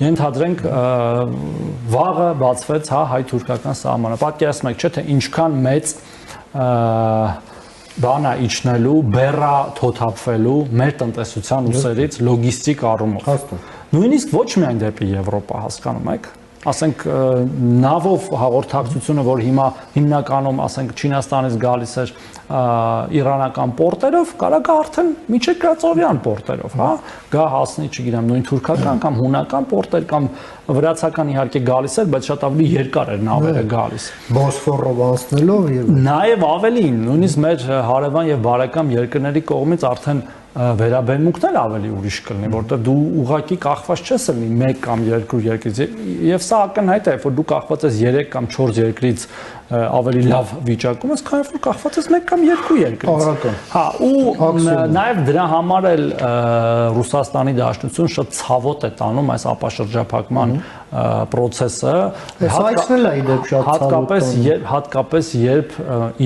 ենթադրենք վաղը բացվեց հայ-թուրքական սահմանը։ Պատկերացնում եք, չէ՞ թե ինչքան մեծ բանա իջնելու, բեռա թոթափվելու մեր տնտեսության ուսերից լոգիստիկ առումով։ Նույնիսկ ոչ միայն դեպի Եվրոպա, հասկանում եք, ասենք նավով հաղորդակցությունը, որ հիմա հիմնականում, ասենք Չինաստանից գալիս էր իրանական պորտերով, կարող է արդեն միջերկրածովյան պորտերով, հա, գա հասնի, չգիտեմ, նույն թուրքական կամ հունական պորտեր կամ վրացական իհարկե գալիս էր, բայց շատ ավելի երկար էր նավերը գալիս։ Բոսֆորով անցնելով եւ Նաև ավելին, նույնիսկ մեր հարևան եւ բարեկամ երկրների կողմից արդեն վերաբերմունքն էլ ավելի ուրիշ կլինի, որտեղ դու ուղղակի կախված չես լինի 1 կամ 2 երկրից, եւ սա ակնհայտ է, որ դու կախված ես 3 կամ 4 երկրից ավելի լավ վիճակում ես, քանի որ կախված ես 1 կամ 2 երկրից։ Հա, ու նաև դրա համար էլ Ռուսաստանի Դաշնությունը շատ ցավոտ է տանում այս ապաշրջափակման process-ը, հատկապես երբ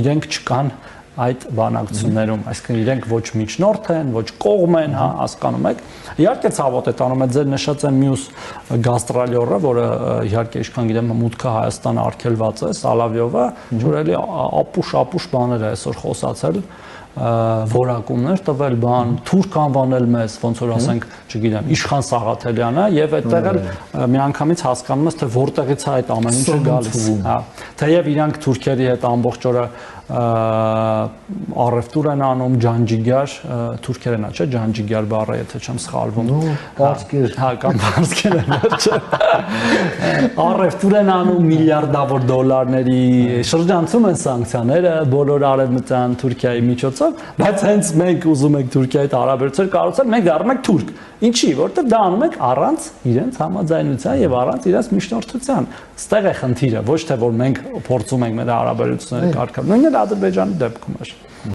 իրենք չկան այդ բանակցություններում, այսինքն իրենք ոչ միջնորդ են, ոչ կողմ են, հա, հասկանում եք։ Իհարկե ցավոտ է տանում, ձեր նշած այն մյուս գաստրոլյորը, որը իհարկե ինչքան գիտեմ մուտքը Հայաստան արգելված է, Սալավյովը, որ էլի ապուշ բաներ է այսօր խոսացել, որակումներ տվել բան, թուրք անվանել մեզ, ոնց որ ասենք, չգիտեմ, Իշխան Սաղաթելյանը, եւ այդտեղ էլ միանգամից հասկանում ես, թե որտեղից է այդ ամեն ինչը գալիս, հա։ Թեև իրանք թուրքերի հետ ամբողջ օրը առևտուր են անում, ջանջիգար, թուրքերենա, չէ, ջանջիգար բառը, եթե չեմ սխալվում։ Պարսկեր, հա, կամ պարսկեր են, չէ։ Առևտուր են անում միլիարդավոր դոլարների, շրջանցում են սանկցիաները բոլոր արևմտյան Թուրքիայի միջոցով, բայց հենց մենք ուզում ենք Թուրքիայի հետ հարաբերություններ կառուցել, մենք դառնում ենք թուրք։ Ինչի, որտեղ դա անում ենք առանց իրենց համաձայնության եւ առանց իրենց միջնորդության։ Ստեղ է խնդիրը, ոչ թե որ մենք փորձում ենք մեր հարաբերությունները կարգավորել։ Նույնն էլ Ադրբեջանի դեպքում էր։